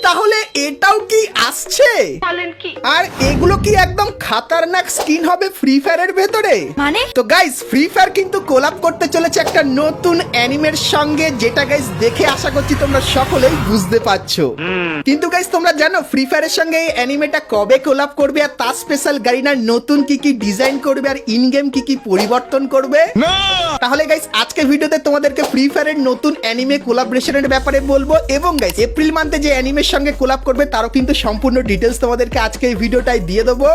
তাহলে এটাও কি আসছে? বলেন কি? আর এগুলো কি একদম খাতারনাক স্কিন হবে ফ্রি ফায়ারের ভেতরে? মানে? তো গাইস ফ্রি ফায়ার কিন্তু কোলাব করতে চলেছে একটা নতুন অ্যানিমের সঙ্গে, যেটা গাইস দেখে আশা করছি তোমরা সকলেই বুঝতে পারছো। কিন্তু গাইস তোমরা জানো ফ্রি ফায়ারের সঙ্গে এই অ্যানিমেটা কবে কোলাব করবে, আর তার স্পেশাল গারিনার নতুন কি কি ডিজাইন করবে, আর ইন গেম কি কি পরিবর্তন করবে? তাহলে গাইস আজকে ভিডিওতে তোমাদেরকে ফ্রি ফায়ারের নতুন অ্যানিমে কোলাবরেশনের ব্যাপারে বলবো, এবং গাইস এপ্রিল মান্থে যে অ্যানিমের সঙ্গে কোলাব করবে তারও কিন্তু সম্পূর্ণ ডিটেলস তোমাদেরকে আজকে এই ভিডিওটাই দিয়ে দেবো।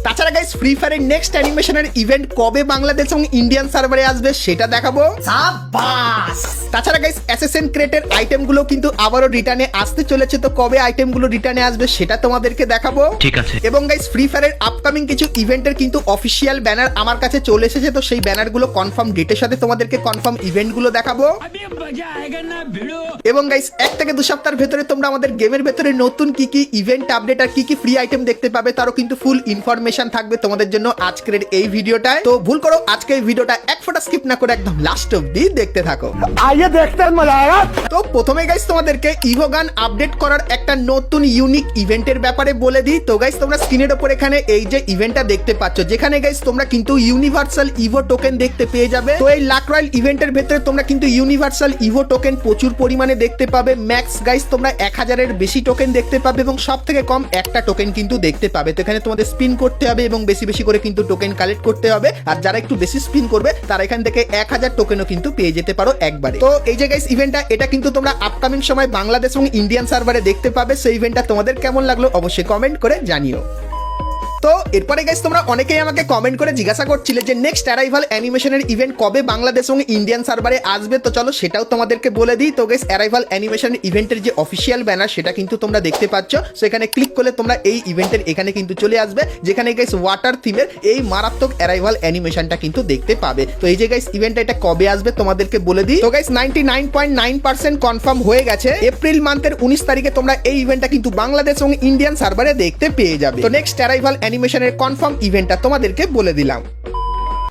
তাছাড়া গাইস ফ্রি ফায়ারের নেক্সট অ্যানিমেশনের ইভেন্ট কবে বাংলাদেশ এবং ইন্ডিয়ান সার্ভারে আসবে সেটা দেখাবো। তাছাড়া গাইস অ্যাসাসিন ক্রেটের আইটেমগুলো কিন্তু আবারও রিটার্নে আসতে চলেছে, তো কবে আইটেমগুলো রিটার্নে আসবে সেটা তোমাদেরকে দেখাবো। ঠিক আছে। এবং গাইস ফ্রি ফায়ারের আপকামিং কিছু ইভেন্টের কিন্তু অফিসিয়াল ব্যানার আমার কাছে চলে এসেছে, তো সেই ব্যানারগুলো কনফার্ম ডেটের সাথে তোমাদেরকে কনফার্ম ইভেন্টগুলো দেখাবো। এবং গাইস 1 থেকে 2 সপ্তাহের ভেতরে তোমরা আমাদের গেমের ভেতরে নতুন কি কি ইভেন্ট আপডেট আর কি কি ফ্রি আইটেম দেখতে পাবে তারও কিন্তু ফুল ইনফরমেশন থাকবে তোমাদের জন্য আজকের এই ভিডিওটায়। তো ভুল করো আজকে এই ভিডিওটা এক ফোঁটা স্কিপ না করে একদম লাস্ট অবধি দেখতে থাকো। आइए देखते हैं मजा आएगा। তো প্রথমে গাইস তোমাদেরকে ইভো গান আপডেট করার একটা নতুন ইউনিক ইভেন্টের ব্যাপারে বলে দিই। তো গাইস তোমরা স্ক্রিনের উপর এখানে এই যে ইভেন্টটা দেখতে পাচ্ছ, যেখানে গাইস তোমরা কিন্তু ইউনিভার্সাল ইভো টোকেন দেখতে পেয়ে যাবে। তো এই লাক রয়্যাল ইভেন্টের ভেতরে তোমরা কিন্তু ইউনিভার্সাল ইভো টোকেন প্রচুর পরিমাণে দেখতে পাবে। ম্যাক্স গাইস তোমরা 1000-এর বেশি টোকেন দেখতে পাবে, এবং সব থেকে কম একটা টোকেন কিন্তু দেখতে পাবে। তো এখানে তোমাদের স্পিন করতে হবে এবং বেশি বেশি করে কিন্তু টোকেন কালেক্ট করতে হবে, আর যারা একটু বেশি স্পিন করবে তারা এখান থেকে 1000 টোকেনও কিন্তু পেয়ে যেতে পারো একবারে। তো এই যে গাইস ইভেন্টটা এটা কিন্তু তোমরা আপকামিং সময় বাংলাদেশ এবং ইন্ডিয়ান সার্ভারে দেখতে পাবে। সেই ইভেন্টটা তোমাদের কেমন লাগলো অবশ্যই কমেন্ট করে জানিও। তো এরপরে গাইস তোমরা অনেকেই আমাকে কমেন্ট করে জিজ্ঞাসা করছিলে যে নেক্সট অ্যারাইভাল অ্যানিমেশনের ইভেন্ট কবে বাংলাদেশ এবং ইন্ডিয়ান সার্ভারে আসবে। তো চলো সেটাও তোমাদেরকে বলে দিই। তো গাইস অ্যারাইভাল অ্যানিমেশনের ইভেন্টের যে অফিসিয়াল ব্যানার সেটা কিন্তু তোমরা দেখতে পাচ্ছ। সেখানে ক্লিক করলে তোমরা এই ইভেন্টের এখানে কিন্তু চলে আসবে, যেখানে গাইস ওয়াটার থিমের এই মারাত্মক অ্যারাইভাল অ্যানিমেশনটা কিন্তু দেখতে পাবে। তো এই যে গাইস ইভেন্টটা এটা কবে আসবে তোমাদেরকে বলে দিই। তো গাইস 99.9% কনফার্ম হয়ে গেছে, এপ্রিল মান্থের 19 তারিখে তোমরা এই ইভেন্টটা কিন্তু বাংলাদেশ এবং ইন্ডিয়ান সার্ভারে দেখতে পেয়ে যাবে। তো নেক্সট অ্যারাইভাল অ্যানিমেশনের কনফার্ম ইভেন্টটা তোমাদেরকে বলে দিলাম।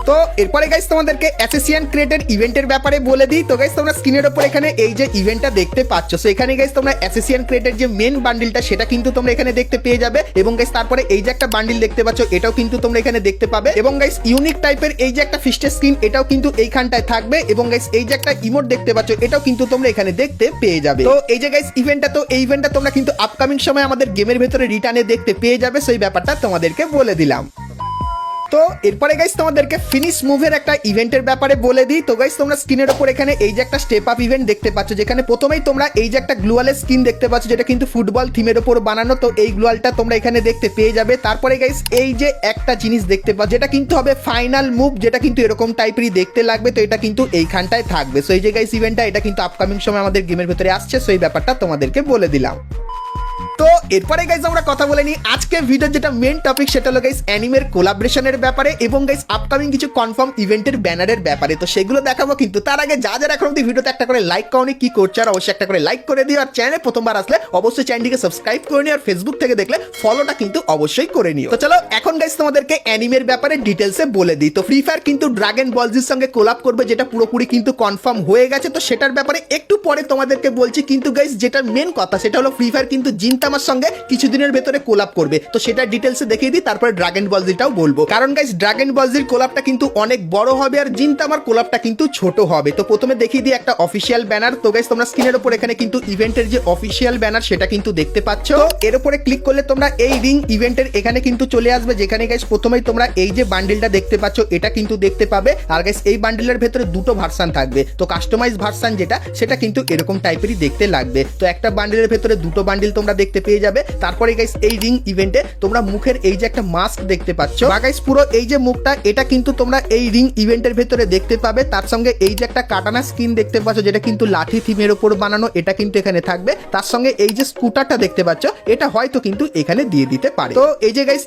তো এরপরে গাইস তোমাদেরকে অ্যাসেসিয়ান ক্রিয়েটেড ইভেন্টের ব্যাপারে বলে দিই। তো গাইস তোমরা স্ক্রিনের উপর এখানে এই যে ইভেন্টটা দেখতে পাচ্ছ, সো এখানে গাইস তোমরা অ্যাসেসিয়ান ক্রিয়েটেড যে মেন বান্ডিলটা সেটা কিন্তু তোমরা এখানে দেখতে পেয়ে যাবে। এবং গাইস তারপরে এই যে একটা বান্ডিল দেখতে পাচ্ছ এটাও কিন্তু তোমরা এখানে দেখতে পাবে। এবং গাইস ইউনিক টাইপের এই যে একটা ফিস্টের স্কিন এটাও কিন্তু এইখানটায় থাকবে। এবং গাইস এই যে একটা ইমোট দেখতে পাচ্ছ এটাও কিন্তু তোমরা এখানে দেখতে পেয়ে যাবে। তো এই যে গাইস ইভেন্টটা, তো এই ইভেন্টটা তোমরা কিন্তু আপকামিং সময় আমাদের গেমের ভেতরে রিটার্নে দেখতে পেয়ে যাবে, সেই ব্যাপারটা তোমাদেরকে বলে দিলাম। তো এরপরে গাইস তোমাদেরকে ফিনিশ মুভের একটা ইভেন্টের ব্যাপারে বলে দিই। তো গাইস তোমরা স্ক্রিনের উপর এখানে এই যে একটা স্টেপ আপ ইভেন্ট দেখতে পাচ্ছ, যেখানে প্রথমেই তোমরা এই যে একটা গ্লুয়ালের স্কিন দেখতে পাচ্ছ, যেটা কিন্তু ফুটবল থিমের উপর বানানো। তো এই গ্লুয়ালটা তোমরা এখানে দেখতে পেয়ে যাবে। তারপরে গাইস এই যে একটা জিনিস দেখতে পাচ্ছ, যেটা কিন্তু হবে ফাইনাল মুভ, যেটা কিন্তু এরকম টাইপেরই দেখতে লাগবে। তো এটা কিন্তু এইখানটায় থাকবে। সো এই যে গাইস ইভেন্টটা এটা কিন্তু আপকামিং সময় আমাদের গেমের ভেতরে আসছে, সো এই ব্যাপারটা তোমাদেরকে বলে দিলাম। তো এরপরে গাইস আমরা কথা বলে নিই আজকে ভিডিওর যেটা মেন টপিক, সেটা হলো গাইস অ্যানিমের কোলাবরেশনের ব্যাপারে এবং গাইস আপকামিং কিছু কনফার্ম ইভেন্টের ব্যানারের ব্যাপারে। তো সেগুলো দেখাবো, কিন্তু তার আগে যা যারা এখন অব্দি ভিডিওতে একটা করে লাইক করনি কি করছো, আর অবশ্যই একটা করে লাইক করে দিও। আর চ্যানেলে প্রথমবার আসলে অবশ্যই চ্যানেলটিকে সাবস্ক্রাইব করে নিও, আর ফেসবুক থেকে দেখলে ফলোটা কিন্তু অবশ্যই করে নিও। তো চলো এখন গাইস তোমাদেরকে অ্যানিমের ব্যাপারে ডিটেলসে বলে দিই। তো ফ্রি ফায়ার কিন্তু ড্রাগন বল জির সঙ্গে কোলাব করবে, যেটা পুরোপুরি কিন্তু কনফার্ম হয়ে গেছে। তো সেটার ব্যাপারে একটু পরে তোমাদেরকে বলছি, কিন্তু গাইস যেটা মেন কথা সেটা হলো ফ্রি ফায়ার কিন্তু জিনতামার সঙ্গে কিছুদিনের ভেতরে কোলাব করবে। তো সেটা ডিটেলসে দেখিয়ে দিই, তারপরে ড্রাগন বল জিটাও বলবো। কারণ গাইস ড্রাগন বল জির কোলাবটা কিন্তু অনেক বড় হবে, আর জিনতামার কোলাবটা কিন্তু ছোট হবে। তো প্রথমে দেখিয়ে দিই একটা অফিসিয়াল ব্যানার। তো গাইস তোমরা স্ক্রিনের উপর এখানে কিন্তু ইভেন্টের যে অফিসিয়াল ব্যানার সেটা কিন্তু দেখতে পাচ্ছ। তো এর উপরে ক্লিক করলে তোমরা এই রিং ইভেন্টের এখানে কিন্তু চলে আসবে, যেখানে গাইস প্রথমেই তোমরা এই যে বান্ডিলটা দেখতে পাচ্ছ এটা কিন্তু দেখতে পাবে। আর গাইস এই বান্ডিলের ভেতরে দুটো ভার্সন থাকবে। তো কাস্টমাইজ ভার্সন যেটা সেটা কিন্তু এরকম টাইপেরই দেখতে লাগবে। তো একটা বান্ডিলের ভেতরে দুটো বান্ডিল তোমরা দেখতে পেয়ে যাবে। তারপরে গাইস এই রিং ইভেন্টে তোমরা মুখের এই যে একটা মাস্ক দেখতে পাচ্ছ, বা গাইস পুরো এই যে মুখটা এটা কিন্তু তোমরা এই রিং ইভেন্টের ভেতরে দেখতে পাবে। তার সঙ্গে এই যে একটা কাটানা স্কিন দেখতে পাচ্ছ, যেটা কিন্তু লাঠি থিমের উপর বানানো, এটা কিন্তু এখানে থাকবে। তার সঙ্গে এই যে স্কুটারটা দেখতে পাচ্ছ এটা হয়তো কিন্তু এখানে দিয়ে দিতে পারে। তো এই যে গাইস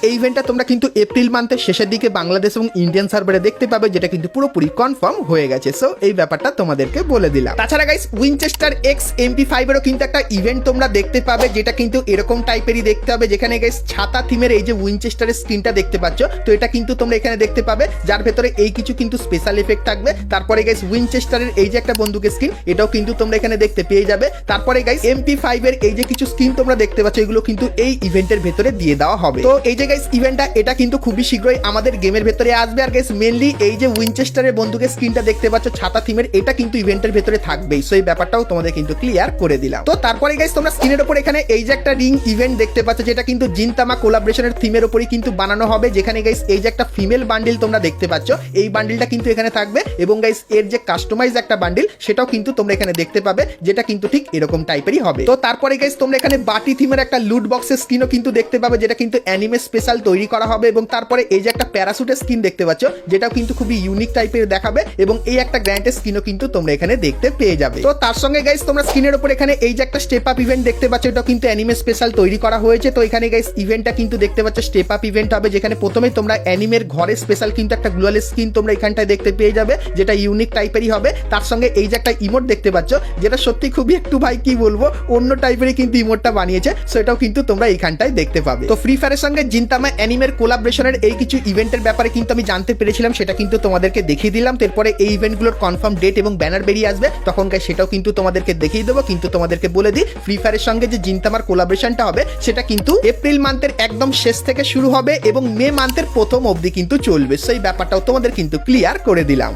এই ইভেন্টটা তোমরা কিন্তু এপ্রিল মান্থের শেষের দিকে বাংলাদেশ এবং ইন্ডিয়ান সার্ভারে দেখতে পাবে, যেটা কিন্তু পুরোপুরি কনফার্ম হয়ে গেছে। সো এই ব্যাপারটা তোমাদেরকে বলে দিলাম। তাছাড়া গাইস উইনচেস্টার এক্স MP5 এরও কিন্তু একটা ইভেন্ট তোমরা দেখতে পাবে, যেটা কিন্তু এরকম টাইপেরই দেখতে হবে, যেখানে গাইস ছাতা থিমের এই যে উইনচেস্টারের স্ক্রিনটা দেখতে পাচ্ছ, তো এটা কিন্তু তোমরা এখানে দেখতে পাবে, যার ভেতরে এই কিছু কিন্তু স্পেশাল এফেক্ট থাকবে। তারপরে গাইস উইনচেস্টারের এই যে একটা বন্দুকের স্কিন, এটাও কিন্তু তোমরা এখানে দেখতে পেয়ে যাবে। তারপরে গাইস MP5 এর এই যে কিছু স্কিন তোমরা দেখতে পাচ্ছ, এগুলো কিন্তু এই ইভেন্টের ভেতরে দিয়ে দেওয়া হবে। তো এই যে গাইস ইভেন্টটা এটা কিন্তু খুবই শীঘ্রই আমাদের গেমের ভেতরে আসবে। আর গাইস মেনলি এই যে উইনচেস্টারের বন্দুকের স্কিনটা দেখতে পাচ্ছ ছাতা থিমের, এটা কিন্তু ইভেন্টের ভেতরে থাকবেই। সো এই ব্যাপারটাও তোমাদের কিন্তু ক্লিয়ার করে দিলাম। তো তারপরে গাইস তোমরা স্ক্রিনের উপর এখানে এই যে একটা রিং ইভেন্ট দেখতে পাচ্ছ, যেটা কিন্তু জিনতামা কোলাবরেশনের থিমের উপরই কিন্তু বানানো হবে, যেখানে গাইস এই যে একটা ফিমেল বান্ডিল তোমরা দেখতে পাচ্ছ, এই বান্ডিলটা কিন্তু এখানে থাকবে এবং গাইস এর যে কাস্টমাইজ একটা বান্ডিল সেটাও কিন্তু তোমরা এখানে দেখতে পাবে, যেটা কিন্তু ঠিক এরকম টাইপেরই হবে। তো তারপরে গাইস তোমরা এখানে বাটি থিমের একটা লুট বক্সের স্কিনও কিন্তু দেখতে পাবে, যেটা কিন্তু অ্যানিমে স্পেশাল তৈরি করা হবে। এবং তারপরে এই যে একটা প্যারাসুটের স্কিন দেখতে পাচ্ছ, যেটাও কিন্তু খুবই ইউনিক টাইপের দেখাবে, এবং এই একটা গ্র্যান্ডের স্কিনও কিন্তু তোমরা এখানে দেখতে পেয়ে যাবে। তো তার সঙ্গে গাইস তোমরা স্ক্রিনের উপর এখানে এই যে একটা স্টেপ আপ ইভেন্ট দেখতে পাচ্ছ, এটাও কিন্তু অ্যানিমে স্পেশাল তৈরি করা হয়েছে। তো এখানে গাইস ইভেন্টটা কিন্তু দেখতে পাচ্ছ স্টেপ আপ ইভেন্ট হবে, যেখানে প্রথমেই তোমরা অ্যানিমের ঘরে স্পেশাল কিন্তু একটা গ্লোয়াল স্কিন তোমরা এখানটায় দেখতে পেয়ে যাবে, যেটা ইউনিক টাইপেরই হবে। তার সঙ্গে এই যে একটা ইমোট দেখতে পাচ্ছ, যেটা সত্যি খুবই একটু ভাই কি বলবো অন্য টাইপেরই কিন্তু ইমোটটা বানিয়েছে, সো এটাও কিন্তু তোমরা এইখানটায় দেখতে পাবে। তো ফ্রি ফায়ারের সঙ্গে জিনতামা অ্যানিমের কোলাবরেশনের এই কিছু ইভেন্টের ব্যাপারে কিন্তু আমি জানতে পেরেছিলাম, সেটা কিন্তু তোমাদেরকে দেখিয়ে দিলাম। এরপরে এই ইভেন্টগুলোর কনফার্ম ডেট এবং ব্যানার বেরিয়ে আসবে, তখন গাইস সেটাও কিন্তু তোমাদেরকে দেখিয়ে দেবো। কিন্তু তোমাদেরকে বলে দিই, ফ্রি ফায়ারের সঙ্গে যে জিনতামার কোলাবরেশনটা হবে সেটা কিন্তু এপ্রিল মান্থের একদম শেষ থেকে শুরু হবে এবং মে মান্থের প্রথম অবধি কিন্তু চলবে। সেই ব্যাপারটাও তোমাদের কিন্তু ক্লিয়ার করে দিলাম।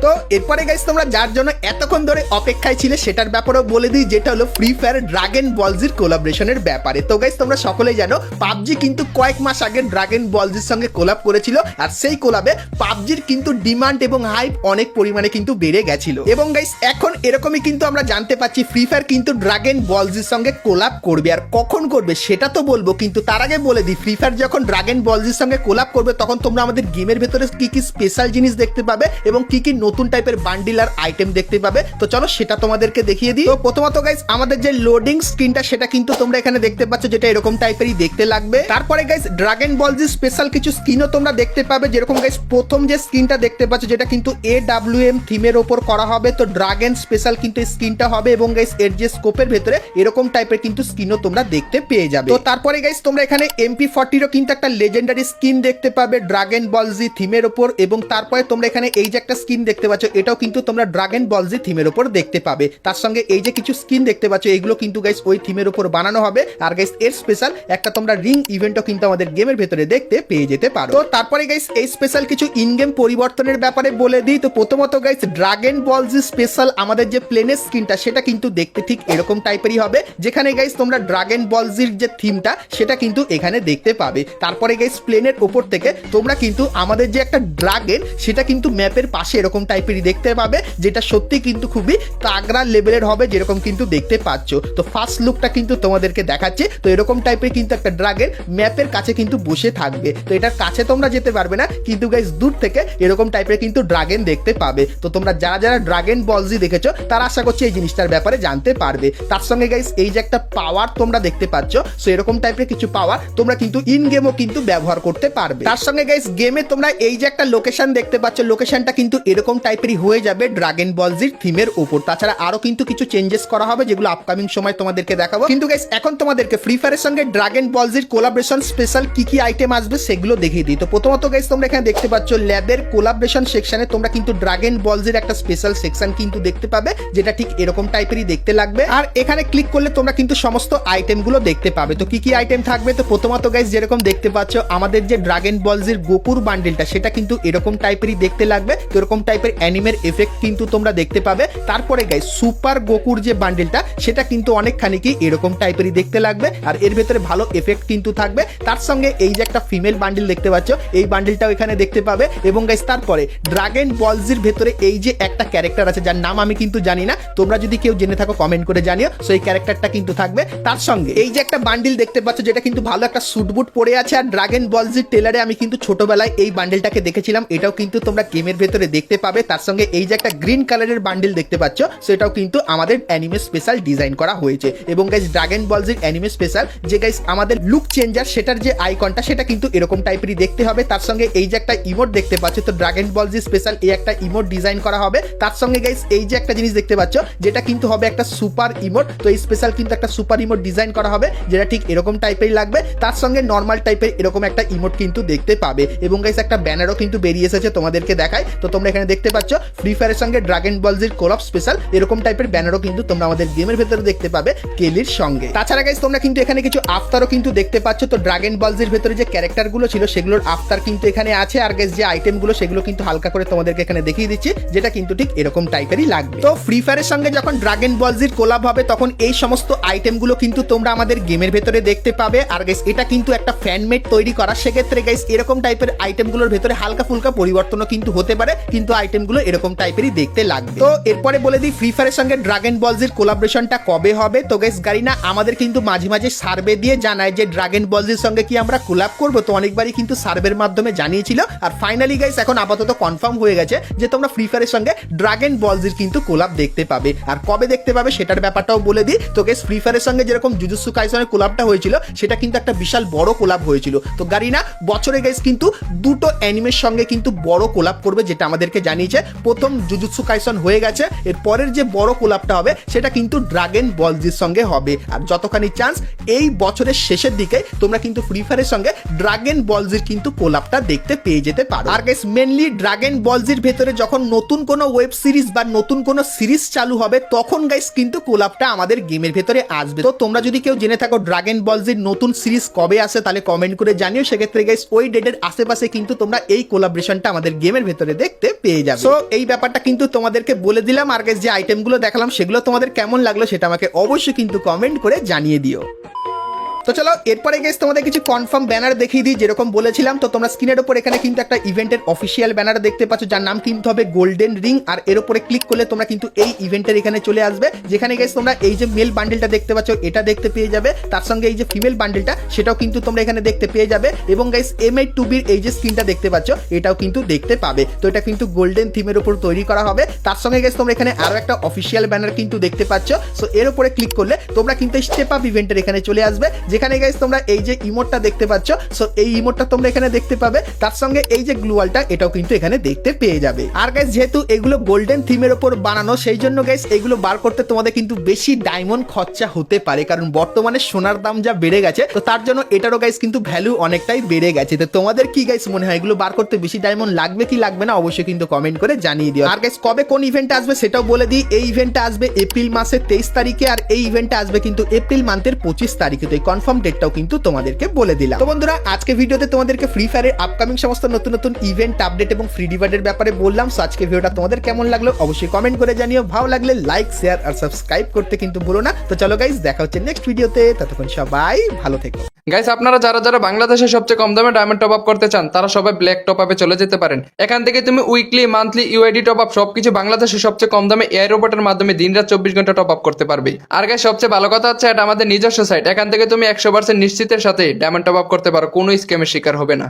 তো এরপরে গাইস তোমরা যার জন্য এতক্ষণ ধরে অপেক্ষায় ছিলে সেটার ব্যাপারেও বলে দিই, যেটা হলো ফ্রি ফায়ার ড্রাগন বলজির কোলাবরেশনের ব্যাপারে। তো গাইস তোমরা সকলেই জানো পাবজি কিন্তু কয়েক মাস আগে ড্রাগন বলজির সঙ্গে কোলাব করেছিল, আর সেই কোলাবে পাবজির কিন্তু ডিমান্ড এবং হাইপ অনেক পরিমাণে কিন্তু বেড়ে গেছিল। এবং গাইস এখন এরকমই কিন্তু আমরা জানতে পাচ্ছি ফ্রি ফায়ার কিন্তু ড্রাগন বলজির সঙ্গে কোলাব করবে, আর কখন করবে সেটা তো বলবো, কিন্তু তার আগে বলে দিই ফ্রি ফায়ার যখন ড্রাগন বলজির সঙ্গে কোলাব করবে তখন তোমরা আমাদের গেমের ভেতরে কি কি স্পেশাল জিনিস দেখতে পাবে এবং কি কি নতুন টাইপের বান্ডিল আর আইটেম দেখতে পাবে। তো চলো সেটা তোমাদেরকে দেখিয়ে দিই। তো প্রথমত গাইস আমাদের যে লোডিং স্ক্রিনটা সেটা কিন্তু তোমরা এখানে দেখতে পাচ্ছ, যেটা এরকম টাইপেরই দেখতে লাগবে। তারপরে গাইস ড্রাগন বলজি স্পেশাল কিছু স্কিনও তোমরা দেখতে পাবে, যেরকম গাইস প্রথম যে স্কিনটা দেখতে পাচ্ছ, যেটা কিন্তু AWM থিমের ওপর করা হবে। তো ড্রাগন স্পেশাল কিন্তু এই স্কিনটা হবে এবং গাইস এর যে স্কোপের ভেতরে এরকম টাইপের কিন্তু স্কিনও তোমরা দেখতে পেয়ে যাবে। তো তারপরে গাইস তোমরা এখানে MP40 কিন্তু একটা লেজেন্ডারি স্কিন দেখতে পাবে ড্রাগন বলজি থিমের ওপর। এবং তারপরে তোমরা এখানে এই যে একটা স্কিন দেখতে পাচ্ছ, এটাও কিন্তু তোমরা ড্রাগন বলজি থিমের উপর দেখতে পাবে। তার সঙ্গে এই যে কিছু স্কিন দেখতে পাচ্ছ, এগুলো কিন্তু গাইস ওই থিমের উপর বানানো হবে। আর গাইস এর স্পেশাল একটা তোমরা রিং ইভেন্টও কিন্তু আমাদের গেমের ভেতরে দেখতে পেয়ে যেতে পারো। তো তারপরে গাইস এই স্পেশাল কিছু ইন গেম পরিবর্তনের ব্যাপারে বলে দিই। তো প্রথমত গাইস ড্রাগন বলজি স্পেশাল আমাদের যে প্লেনের স্কিনটা সেটা কিন্তু দেখতে ঠিক এরকম টাইপেরই হবে, যেখানে গাইস তোমরা ড্রাগন বলজির যে থিমটা সেটা কিন্তু এখানে দেখতে পাবে। তারপরে গাইস প্লেনের উপর থেকে তোমরা কিন্তু আমাদের যে একটা ড্রাগন সেটা কিন্তু ম্যাপের পাশে এরকম টাইপেরই দেখতে পাবে, যেটা সত্যি কিন্তু খুবই তাগড়া লেভেলের হবে, যেরকম কিন্তু দেখতে পাচ্ছ। তো ফার্স্ট লুকটা কিন্তু তোমাদেরকে দেখাচ্ছে। তো এরকম টাইপের কিন্তু একটা ড্রাগন ম্যাপের কাছে কিন্তু বসে থাকবে। তো এটার কাছে তোমরা যেতে পারবে না, কিন্তু গাইস দূর থেকে এরকম টাইপের কিন্তু ড্রাগন দেখতে পাবে। তো তোমরা যারা যারা ড্রাগন বলজি দেখেছো তারা আশা করছি এই জিনিসটার ব্যাপারে জানতে পারবে। তার সঙ্গে গাইস এই যে একটা পাওয়ার তোমরা দেখতে পাচ্ছ, সো এরকম টাইপের কিছু পাওয়ার তোমরা কিন্তু ইন গেমও কিন্তু ব্যবহার করতে পারবে। তার সঙ্গে গাইস গেমে তোমরা এই যে একটা লোকেশন দেখতে পাচ্ছ, লোকেশনটা কিন্তু এরকম টাইপেরই হয়ে যাবে ড্রাগন বলজির থিমের উপর। তাছাড়া আরো কিন্তু কিছু চেঞ্জেস করা হবে, যেগুলো আপকামিং সময় তোমাদেরকে দেখাবো। কিন্তু গাইস এখন তোমাদেরকে ফ্রি ফায়ারের সঙ্গে ড্রাগন বলজির কোলাবরেশন স্পেশাল কি কি আইটেম আসবে সেগুলো দেখিয়ে দিই। তো প্রথমত গাইস তোমরা এখানে দেখতে পাচ্ছ ল্যাবের কোলাবরেশন সেকশনে তোমরা কিন্তু ড্রাগন বলজির একটা স্পেশাল সেকশন কিন্তু দেখতে পাবে, যেটা ঠিক এরকম টাইপেরই দেখতে লাগবে। আর এখানে ক্লিক করলে তোমরা কিন্তু সমস্ত আইটেমগুলো দেখতে পাবে। তো কি কি আইটেম থাকবে, তো প্রথমত গাইস যেরকম দেখতে পাচ্ছ আমাদের যে ড্রাগন বলজির গোকুর বান্ডিলটা সেটা কিন্তু এরকম টাইপেরই দেখতে লাগবে। তো এরকম টাইপের অ্যানিমের এফেক্ট কিন্তু তোমরা দেখতে পাবে। তারপরে গাইস সুপার গোকুর যে বান্ডিলটা সেটা কিন্তু অনেকখানি কি এরকম টাইপেরই দেখতে লাগবে, আর এর ভেতরে ভালো এফেক্ট কিন্তু থাকবে। তার সঙ্গে এই যে একটা ফিমেল বান্ডিল দেখতে পাচ্ছ, এই বান্ডিলটাও এখানে দেখতে পাবে। এবং গাইস তারপরে ড্রাগন বলজির ভেতরে এই যে একটা ক্যারেক্টার আছে যার নাম আমি কিন্তু জানি না, তোমরা যদি কেউ জেনে থাকো কমেন্ট করে জানিও। সো এই ক্যারেক্টারটা কিন্তু থাকবে। তার সঙ্গে এই যে একটা বান্ডিল দেখতে পাচ্ছ, যেটা কিন্তু ভালো একটা স্যুটবুট পরে আছে। আর ড্রাগন বলজির টেলারে আমি কিন্তু ছোটবেলায় এই বান্ডিলটাকে দেখেছিলাম, এটাও কিন্তু তোমরা গেমের ভেতরে দেখতে পাবে। পাবে। তার সঙ্গে এই যে একটা গ্রিন কালারের বান্ডিল দেখতে পাচ্ছ, সেটাও কিন্তু আমাদের অ্যানিমে স্পেশাল ডিজাইন করা হয়েছে। এবং গাইস ড্রাগন বল জির অ্যানিমে স্পেশাল যে গাইস আমাদের লুক চেঞ্জার, সেটার যে আইকনটা সেটা কিন্তু এরকম টাইপেরই দেখতে হবে। তার সঙ্গে এই যে একটা ইমোট দেখতে পাচ্ছ, তো ড্রাগন বল জি স্পেশাল এই একটা ইমোট ডিজাইন করা হবে। তার সঙ্গে গাইস এই যে একটা জিনিস দেখতে পাচ্ছ, যেটা কিন্তু হবে একটা সুপার ইমোট। তো এই স্পেশাল কিন্তু একটা সুপার ইমোট ডিজাইন করা হবে, যেটা ঠিক এরকম টাইপেরই লাগবে। তার সঙ্গে নর্মাল টাইপের এরকম একটা ইমোট কিন্তু দেখতে পাবে। এবং গাইস একটা ব্যানারও কিন্তু বেরিয়ে এসেছে, তোমাদেরকে দেখায়। তো তোমরা এখানে দেখতে পাচ্ছ ফ্রি ফায়ারের সঙ্গে ড্রাগন বল জির কোলাব স্পেশাল এরকম টাইপের ব্যানারও কিন্তু তোমরা আমাদের গেমের ভেতরে দেখতে পাবে কেলির সঙ্গে। তাছাড়া গাইস তোমরা কিন্তু এখানে কিছু আফতারও কিন্তু দেখতে পাচ্ছ। তো ড্রাগন বল জির ভেতরে যে ক্যারেক্টারগুলো ছিল সেগুলোর আফতার কিন্তু এখানে আছে। আর গাইস যে আইটেমগুলো সেগুলো কিন্তু হালকা করে তোমাদেরকে এখানে দেখিয়ে দিচ্ছি, যেটা কিন্তু ঠিক এরকম টাইপেরই লাগবে। তো ফ্রি ফায়ারের সঙ্গে যখন ড্রাগন বল জির কোলাব হবে তখন এই সমস্ত আইটেমগুলো কিন্তু তোমরা আমাদের গেমের ভেতরে দেখতে পাবে। আর গাইস এটা কিন্তু একটা ফ্যানমেড তৈরি করা, সেক্ষেত্রে গাইস এরকম টাইপের আইটেমগুলোর ভেতরে হালকা ফুলকা পরিবর্তনও কিন্তু হতে পারে, কিন্তু আইটেমগুলো এরকম টাইপেরই দেখতে লাগবে। তো এরপরে বলে দিই ফ্রি ফায়ারের সঙ্গে ড্রাগন বল জির কোলাবরেশনটা কবে হবে। তো গাইস গারিনা আমাদের কিন্তু মাঝে মাঝে সার্ভে দিয়ে জানায় যে ড্রাগন বল জির সঙ্গে কি আমরা কোলাব করব। তো অনেকবারই কিন্তু সার্ভের মাধ্যমে জানিয়েছিল, আর ফাইনালি গাইস এখন আপাতত কনফার্ম হয়ে গেছে যে তোমরা ফ্রি ফায়ারের সঙ্গে ড্রাগন বল জির কিন্তু কোলাব দেখতে পাবে। আর কবে দেখতে পাবে সেটার ব্যাপারটাও বলে দিই। তো গাইস ফ্রি ফায়ারের সঙ্গে যেরকম জুজুৎসু কাইসনের কোলাবটা হয়েছিল, সেটা কিন্তু একটা বিশাল বড় কোলাব হয়েছিল। তো গারিনা বছরে গাইস কিন্তু দুটো অ্যানিমের সঙ্গে কিন্তু বড় কোলাব করবে, যেটা আমাদেরকে জানিয়েছে। প্রথম জুজুৎসু কাইসন হয়ে গেছে, এর পরের যে বড় কোলাবটা হবে সেটা কিন্তু ড্রাগন বল জির সঙ্গে হবে। আর যতখানি চান্স এই বছরের শেষের দিকে তোমরা কিন্তু ফ্রি ফায়ারের সঙ্গে ড্রাগন বল জির কিন্তু কোলাবটা দেখতে পেয়ে যেতে পারো। আর গাইস মেনলি ড্রাগন বল জির ভেতরে যখন নতুন কোনো ওয়েব সিরিজ বা নতুন কোনো সিরিজ চালু হবে, তখন গাইস কিন্তু কোলাবটা আমাদের গেমের ভেতরে আসবে। তো তোমরা যদি কেউ জেনে থাকো ড্রাগন বল জির নতুন সিরিজ কবে আসে, তাহলে কমেন্ট করে জানিও। সেক্ষেত্রে গাইস ওই ডেটের আশেপাশে কিন্তু তোমরা এই কোলাবরেশনটা আমাদের গেমের ভেতরে দেখতে পেয়ে যাবে। সো এই ব্যাপারটা কিন্তু তোমাদেরকে বলে দিলাম। আর গাইস যে আইটেমগুলো দেখালাম সেগুলো তোমাদের কেমন লাগলো সেটা আমাকে অবশ্যই কিন্তু কমেন্ট করে জানিয়ে দিও। তো চলো এরপরে গেস তোমাদের কিছু কনফার্ম ব্যানার দেখিয়ে দিই, যেরকম বলেছিলাম। তো তোমরা স্ক্রিনের উপর এখানে কিন্তু একটা ইভেন্টের অফিসিয়াল ব্যানার দেখতে পাচ্ছ, যার নাম কিন্তু হবে গোল্ডেন রিং। আর এর উপরে ক্লিক করলে তোমরা কিন্তু এই ইভেন্টের এখানে চলে আসবে, যেখানে গেস তোমরা এই যে মেল বান্ডেলটা দেখতে পাচ্ছ এটা দেখতে পেয়ে যাবে। তার সঙ্গে এই যে ফিমেল বান্ডেলটা সেটাও কিন্তু তোমরা এখানে দেখতে পেয়ে যাবে। এবং গাইস M8-2B'র এই যে স্ক্রিনটা দেখতে পাচ্ছ এটাও কিন্তু দেখতে পাবে। তো এটা কিন্তু গোল্ডেন থিমের উপর তৈরি করা হবে। তার সঙ্গে গেস তোমরা এখানে আরো একটা অফিসিয়াল ব্যানার কিন্তু দেখতে পাচ্ছ। সো এর উপরে ক্লিক করলে তোমরা কিন্তু স্টেপ আপ ইভেন্টের এখানে চলে আসবে, যেখানে গাইস তোমরা এই যে ইমোটটা দেখতে পাচ্ছ। সো এই ইমোটটা তোমরা এখানে দেখতে পাবে। তার সঙ্গে এই যে গ্লুয়ালটা এটাও কিন্তু এখানে দেখতে পেয়ে যাবে। আর গাইস যেহেতু এগুলো গোল্ডেন থিমের উপর বানানো, সেই জন্য গাইস এগুলো বার করতে তোমাদের কিন্তু বেশি ডায়মন্ড খরচা হতে পারে, কারণ বর্তমানে সোনার দাম যা বেড়ে গেছে। তো তার জন্য এটারও গাইস কিন্তু ভ্যালু অনেকটাই বেড়ে গেছে। তো তোমাদের কি গাইস মনে হয় এগুলো বার করতে বেশি ডায়মন্ড লাগবে কি লাগবে না, অবশ্যই কিন্তু কমেন্ট করে জানিয়ে দিও। আর গাইস কবে কোন ইভেন্ট আসবে সেটাও বলে দিই। এই ইভেন্টটা আসবে এপ্রিল মাসের 23 তারিখে, আর এই ইভেন্টটা আসবে কিন্তু এপ্রিল মান্থের 25 তারিখে। তো এই কনফার্ম ডেটটাও কিন্তু তোমাদেরকে বলে দিলাম। তো বন্ধুরা আজকে ভিডিওতে তোমাদেরকে ফ্রি ফায়ারের আপকামিং সমস্ত নতুন নতুন ইভেন্ট আপডেট এবং ফ্রি রিওয়ার্ডের ব্যাপারে বললাম। সো আজকে ভিডিওটা তোমাদের কেমন লাগলো অবশ্যই কমেন্ট করে জানিও। ভালো লাগলে লাইক শেয়ার আর সাবস্ক্রাইব করতে কিন্তু ভুলো না। তো চলো গাইস দেখা হচ্ছে নেক্সট ভিডিওতে, ততক্ষণ সবাই ভালো থেকো। গাইস আপনারা যারা যারা বাংলাদেশের সবচেয়ে কম দামে ডায়মন্ড টপ আপ করতে চান, তারা সবাই ব্ল্যাক টপ আপে চলে যেতে পারেন। এখান থেকে তুমি weekly, monthly, UID top up সবকিছু বাংলাদেশের সবচেয়ে কম দামে এয়ার রোবটের মাধ্যমে দিনরাত 24 ঘন্টা টপ আপ করতে পারবে। আর গাইস সবচেয়ে ভালো কথা হচ্ছে এটা আমাদের নিজস্ব সাইট, এখান থেকে তুমি 100% নিশ্চিতের সাথে ডায়মন্ড টপ আপ করতে পারো, কোনো স্ক্যামের শিকার হবে না।